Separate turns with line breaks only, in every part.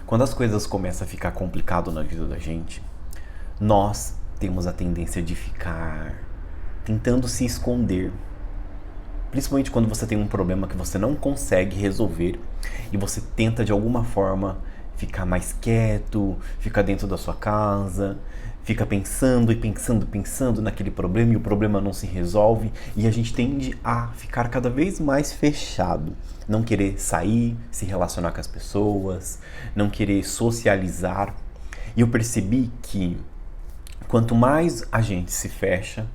Quando as coisas começam a ficar complicado na vida da gente, nós temos a tendência de ficar tentando se esconder. Principalmente quando você tem um problema que você não consegue resolver e você tenta de alguma forma ficar mais quieto, ficar dentro da sua casa, fica pensando e pensando naquele problema e o problema não se resolve e a gente tende a ficar cada vez mais fechado, não querer sair, se relacionar com as pessoas, não querer socializar. E eu percebi que quanto mais a gente se fecha,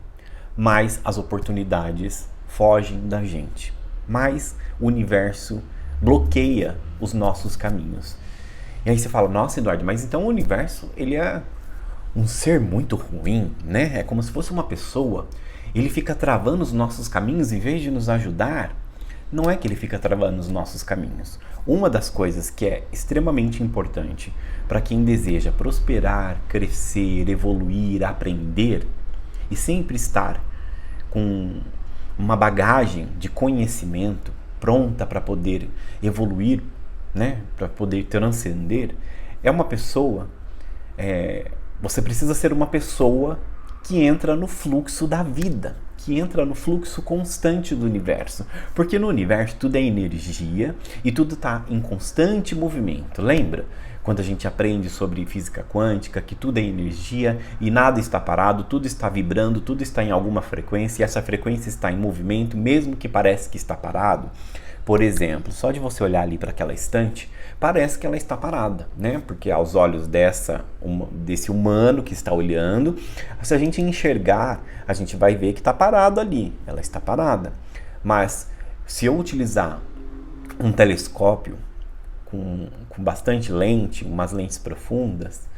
mais as oportunidades fogem da gente, mais o universo bloqueia os nossos caminhos. E aí você fala, nossa, Eduardo, mas então o universo, ele é um ser muito ruim, né? É como se fosse uma pessoa, ele fica travando os nossos caminhos em vez de nos ajudar. Não é que ele fica travando os nossos caminhos. Uma das coisas que é extremamente importante para quem deseja prosperar, crescer, evoluir, aprender e sempre estar com uma bagagem de conhecimento pronta para poder evoluir, né, para poder transcender, é uma pessoa, você precisa ser uma pessoa que entra no fluxo da vida, que entra no fluxo constante do universo, porque no universo tudo é energia e tudo está em constante movimento. Lembra quando a gente aprende sobre física quântica que tudo é energia e nada está parado, tudo está vibrando, tudo está em alguma frequência e essa frequência está em movimento, mesmo que pareça que está parado? Por exemplo, só de você olhar ali para aquela estante, parece que ela está parada, né? Porque aos olhos desse humano que está olhando, se a gente enxergar, a gente vai ver que está parado ali, ela está parada. Mas se eu utilizar um telescópio com bastante lente, umas lentes profundas,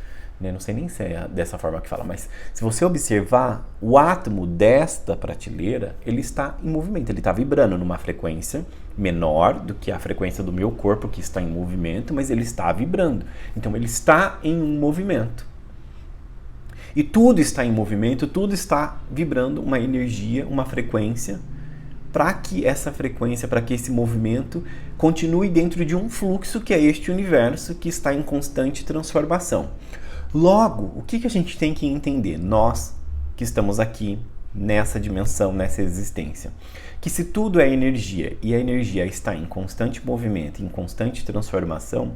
né? Não sei nem se é dessa forma que fala, mas se você observar o átomo desta prateleira, ele está em movimento, ele está vibrando numa frequência menor do que a frequência do meu corpo que está em movimento, mas ele está vibrando. Então ele está em um movimento. E tudo está em movimento, tudo está vibrando uma energia, uma frequência, para que essa frequência, para que esse movimento continue dentro de um fluxo que é este universo que está em constante transformação. Logo, o que a gente tem que entender? Nós que estamos aqui nessa dimensão, nessa existência, que se tudo é energia e a energia está em constante movimento, em constante transformação,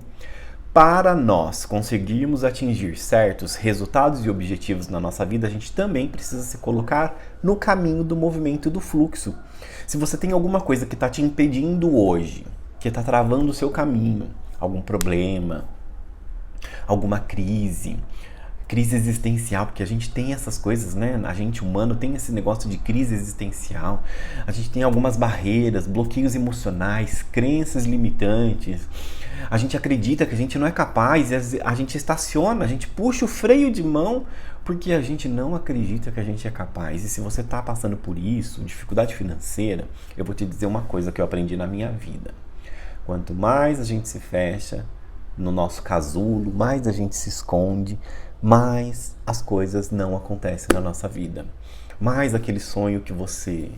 para nós conseguirmos atingir certos resultados e objetivos na nossa vida, a gente também precisa se colocar no caminho do movimento do fluxo. Se você tem alguma coisa que está te impedindo hoje, que está travando o seu caminho, algum problema, alguma crise existencial, porque a gente tem essas coisas, né? A gente humano tem esse negócio de crise existencial. A gente tem algumas barreiras, bloqueios emocionais, crenças limitantes. A gente acredita que a gente não é capaz, a gente estaciona, a gente puxa o freio de mão porque a gente não acredita que a gente é capaz. E se você está passando por isso, dificuldade financeira, eu vou te dizer uma coisa que eu aprendi na minha vida. Quanto mais a gente se fecha no nosso casulo, mais a gente se esconde, mais as coisas não acontecem na nossa vida. Mais aquele sonho que você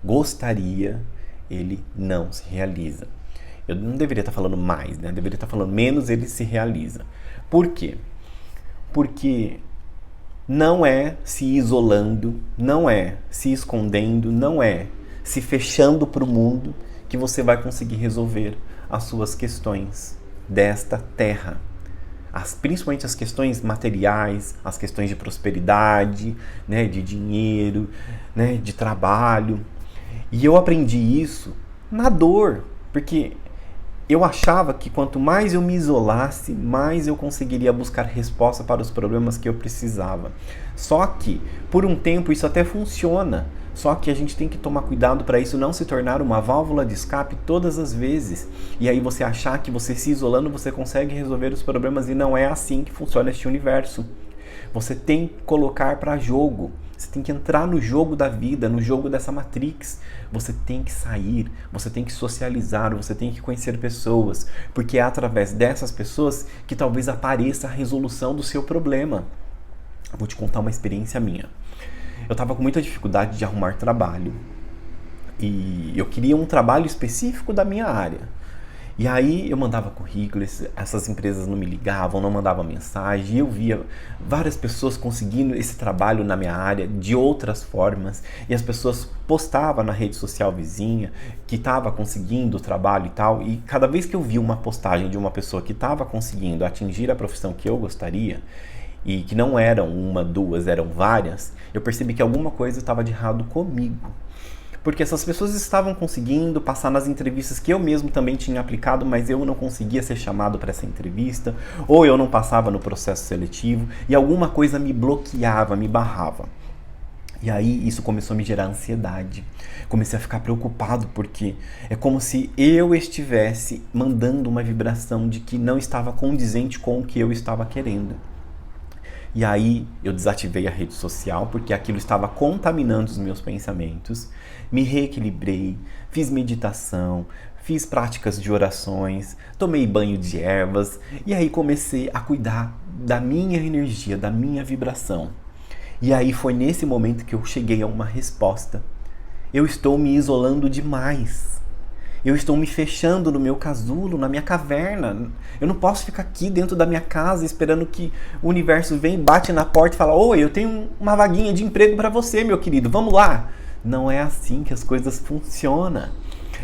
gostaria, ele não se realiza. Eu não deveria estar falando mais, né? Eu deveria estar falando menos, ele se realiza. Por quê? Porque não é se isolando, não é se escondendo, não é se fechando para o mundo que você vai conseguir resolver as suas questões desta terra. Principalmente as questões materiais, as questões de prosperidade, né, de dinheiro, né, de trabalho. E eu aprendi isso na dor, porque eu achava que quanto mais eu me isolasse, mais eu conseguiria buscar resposta para os problemas que eu precisava. Só que, por um tempo, isso até funciona. Só que a gente tem que tomar cuidado para isso não se tornar uma válvula de escape todas as vezes. E aí você achar que você se isolando, você consegue resolver os problemas e não é assim que funciona este universo. Você tem que colocar para jogo. Você tem que entrar no jogo da vida, no jogo dessa Matrix. Você tem que sair, você tem que socializar, você tem que conhecer pessoas. Porque é através dessas pessoas que talvez apareça a resolução do seu problema. Vou te contar uma experiência minha. Eu estava com muita dificuldade de arrumar trabalho. E eu queria um trabalho específico da minha área. E aí eu mandava currículo, essas empresas não me ligavam, não mandavam mensagem, e eu via várias pessoas conseguindo esse trabalho na minha área de outras formas, e as pessoas postavam na rede social vizinha que estava conseguindo o trabalho e tal, e cada vez que eu via uma postagem de uma pessoa que estava conseguindo atingir a profissão que eu gostaria, e que não eram uma, duas, eram várias, eu percebi que alguma coisa estava de errado comigo. Porque essas pessoas estavam conseguindo passar nas entrevistas que eu mesmo também tinha aplicado, mas eu não conseguia ser chamado para essa entrevista, ou eu não passava no processo seletivo, e alguma coisa me bloqueava, me barrava. E aí isso começou a me gerar ansiedade. Comecei a ficar preocupado porque é como se eu estivesse mandando uma vibração de que não estava condizente com o que eu estava querendo. E aí eu desativei a rede social porque aquilo estava contaminando os meus pensamentos. Me reequilibrei, fiz meditação, fiz práticas de orações, tomei banho de ervas e aí comecei a cuidar da minha energia, da minha vibração. E aí foi nesse momento que eu cheguei a uma resposta. Eu estou me isolando demais. Eu estou me fechando no meu casulo, na minha caverna. Eu não posso ficar aqui dentro da minha casa esperando que o universo venha, bate na porta e fala: oi, eu tenho uma vaguinha de emprego para você, meu querido, vamos lá. Não é assim que as coisas funcionam.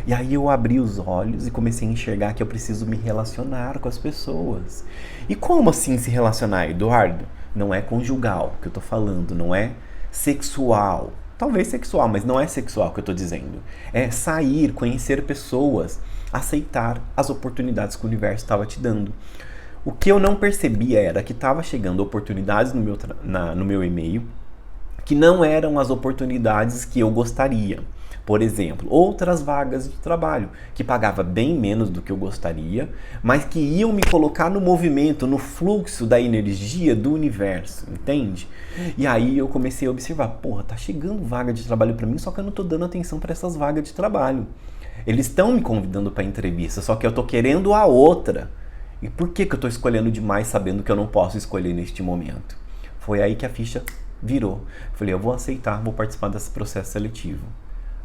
E aí eu abri os olhos e comecei a enxergar que eu preciso me relacionar com as pessoas. E como assim se relacionar, Eduardo? Não é conjugal que eu tô falando, não é sexual. Talvez sexual, mas não é sexual que eu tô dizendo. É sair, conhecer pessoas, aceitar as oportunidades que o universo estava te dando. O que eu não percebia era que estava chegando oportunidades no meu e-mail que não eram as oportunidades que eu gostaria. Por exemplo, outras vagas de trabalho que pagava bem menos do que eu gostaria, mas que iam me colocar no movimento, no fluxo da energia do universo, entende? E aí eu comecei a observar, porra, tá chegando vaga de trabalho para mim, só que eu não tô dando atenção para essas vagas de trabalho. Eles estão me convidando para entrevista, só que eu tô querendo a outra. E por que eu tô escolhendo demais sabendo que eu não posso escolher neste momento? Foi aí que a ficha virou. Falei, eu vou aceitar, vou participar desse processo seletivo.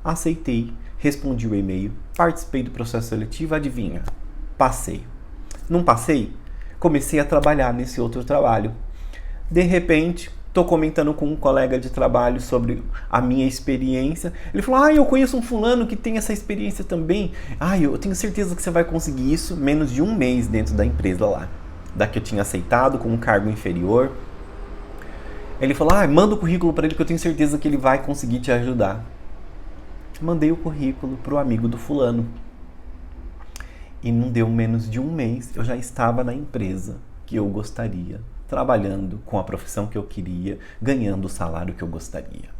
Aceitei, respondi o e-mail, participei do processo seletivo, adivinha? Passei. Não passei? Comecei a trabalhar nesse outro trabalho. De repente, estou comentando com um colega de trabalho sobre a minha experiência. Ele falou, eu conheço um fulano que tem essa experiência também. Eu tenho certeza que você vai conseguir isso menos de um mês dentro da empresa lá. Da que eu tinha aceitado, com um cargo inferior. Ele falou, manda o currículo para ele que eu tenho certeza que ele vai conseguir te ajudar. Mandei o currículo para o amigo do fulano. E não deu menos de um mês, eu já estava na empresa que eu gostaria, trabalhando com a profissão que eu queria, ganhando o salário que eu gostaria.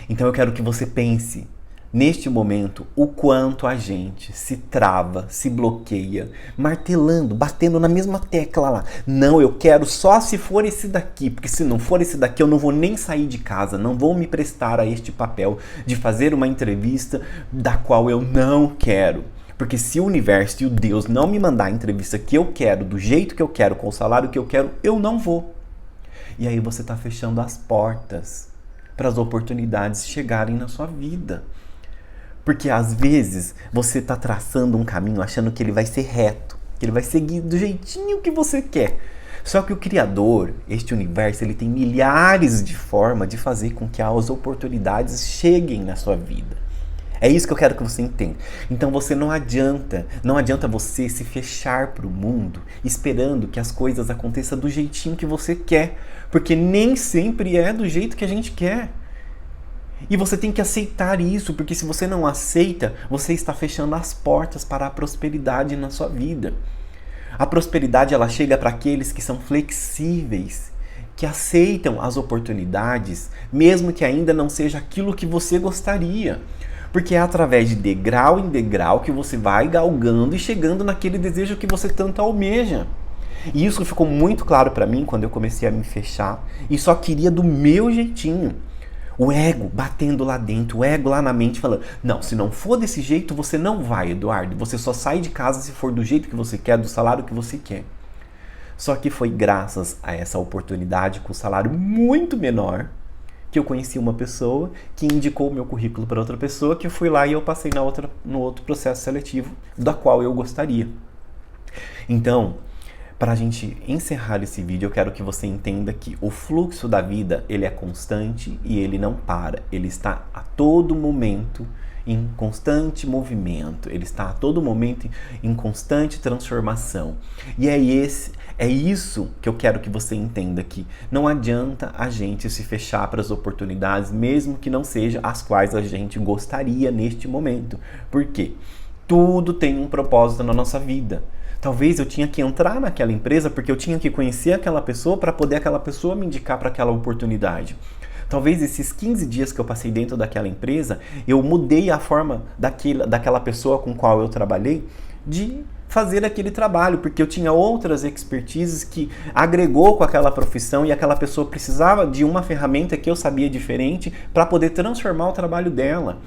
Então eu quero que você pense, neste momento, o quanto a gente se trava, se bloqueia, martelando, batendo na mesma tecla lá. Não, eu quero só se for esse daqui, porque se não for esse daqui eu não vou nem sair de casa, não vou me prestar a este papel de fazer uma entrevista da qual eu não quero. Porque se o universo e o Deus não me mandar a entrevista que eu quero, do jeito que eu quero, com o salário que eu quero, eu não vou. E aí você está fechando as portas para as oportunidades chegarem na sua vida. Porque às vezes você está traçando um caminho achando que ele vai ser reto, que ele vai seguir do jeitinho que você quer. Só que o Criador, este universo, ele tem milhares de formas de fazer com que as oportunidades cheguem na sua vida. É isso que eu quero que você entenda. Então não adianta você se fechar para o mundo esperando que as coisas aconteçam do jeitinho que você quer, porque nem sempre é do jeito que a gente quer. E você tem que aceitar isso, porque se você não aceita, você está fechando as portas para a prosperidade na sua vida. A prosperidade ela chega para aqueles que são flexíveis, que aceitam as oportunidades, mesmo que ainda não seja aquilo que você gostaria. Porque é através de degrau em degrau que você vai galgando e chegando naquele desejo que você tanto almeja. E isso ficou muito claro para mim quando eu comecei a me fechar e só queria do meu jeitinho. O ego batendo lá dentro, o ego lá na mente falando, não, se não for desse jeito, você não vai, Eduardo. Você só sai de casa se for do jeito que você quer, do salário que você quer. Só que foi graças a essa oportunidade com salário muito menor que eu conheci uma pessoa que indicou o meu currículo para outra pessoa, que eu fui lá e eu passei no outro processo seletivo da qual eu gostaria. Então, para a gente encerrar esse vídeo, eu quero que você entenda que o fluxo da vida, ele é constante e ele não para. Ele está a todo momento em constante movimento, ele está a todo momento em constante transformação. E é isso que eu quero que você entenda aqui. Não adianta a gente se fechar para as oportunidades, mesmo que não sejam as quais a gente gostaria neste momento. Por quê? Tudo tem um propósito na nossa vida. Talvez eu tinha que entrar naquela empresa porque eu tinha que conhecer aquela pessoa para poder aquela pessoa me indicar para aquela oportunidade. Talvez esses 15 dias que eu passei dentro daquela empresa, eu mudei a forma daquela pessoa com qual eu trabalhei de fazer aquele trabalho, porque eu tinha outras expertises que agregou com aquela profissão e aquela pessoa precisava de uma ferramenta que eu sabia diferente para poder transformar o trabalho dela.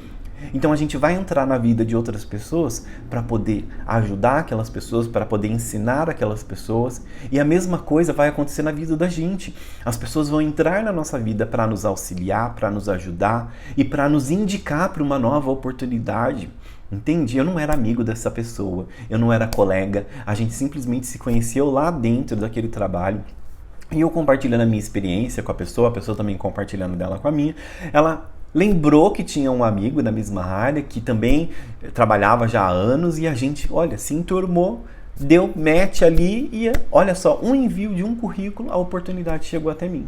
Então a gente vai entrar na vida de outras pessoas para poder ajudar aquelas pessoas, para poder ensinar aquelas pessoas, e a mesma coisa vai acontecer na vida da gente. As pessoas vão entrar na nossa vida para nos auxiliar, para nos ajudar e para nos indicar para uma nova oportunidade. Entende? Eu não era amigo dessa pessoa, eu não era colega, a gente simplesmente se conheceu lá dentro daquele trabalho. E eu compartilhando a minha experiência com a pessoa também compartilhando dela com a minha, ela lembrou que tinha um amigo na mesma área, que também trabalhava já há anos, e a gente, olha, se enturmou, deu match ali e, olha só, um envio de um currículo, a oportunidade chegou até mim.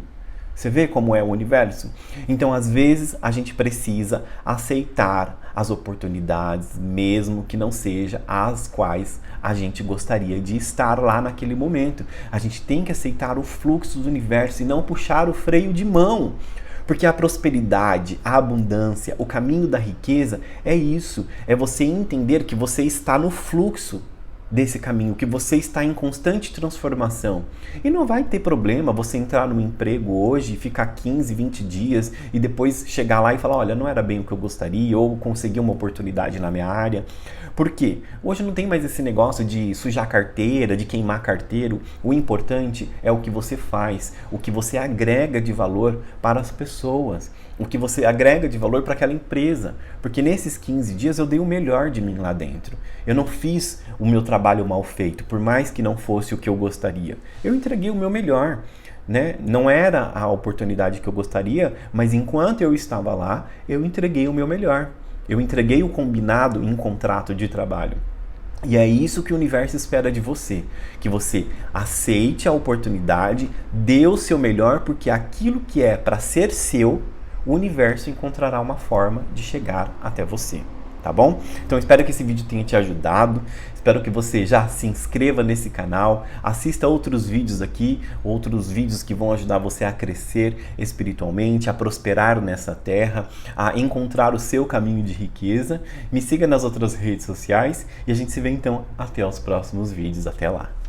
Você vê como é o universo? Então, às vezes, a gente precisa aceitar as oportunidades, mesmo que não seja as quais a gente gostaria de estar lá naquele momento. A gente tem que aceitar o fluxo do universo e não puxar o freio de mão. Porque a prosperidade, a abundância, o caminho da riqueza é isso. É você entender que você está no fluxo desse caminho, que você está em constante transformação. E não vai ter problema você entrar no emprego hoje, ficar 15, 20 dias e depois chegar lá e falar, olha, não era bem o que eu gostaria, ou conseguir uma oportunidade na minha área. Por quê? Hoje não tem mais esse negócio de sujar carteira, de queimar carteiro. O importante é o que você faz, o que você agrega de valor para as pessoas, o que você agrega de valor para aquela empresa. Porque nesses 15 dias eu dei o melhor de mim lá dentro. Eu não fiz o meu trabalho mal feito, por mais que não fosse o que eu gostaria. Eu entreguei o meu melhor. Né? Não era a oportunidade que eu gostaria, mas enquanto eu estava lá, eu entreguei o meu melhor. Eu entreguei o combinado em contrato de trabalho. E é isso que o universo espera de você. Que você aceite a oportunidade, dê o seu melhor, porque aquilo que é para ser seu, o universo encontrará uma forma de chegar até você. Tá bom? Então espero que esse vídeo tenha te ajudado, espero que você já se inscreva nesse canal, assista outros vídeos aqui, outros vídeos que vão ajudar você a crescer espiritualmente, a prosperar nessa terra, a encontrar o seu caminho de riqueza. Me siga nas outras redes sociais e a gente se vê então até os próximos vídeos. Até lá!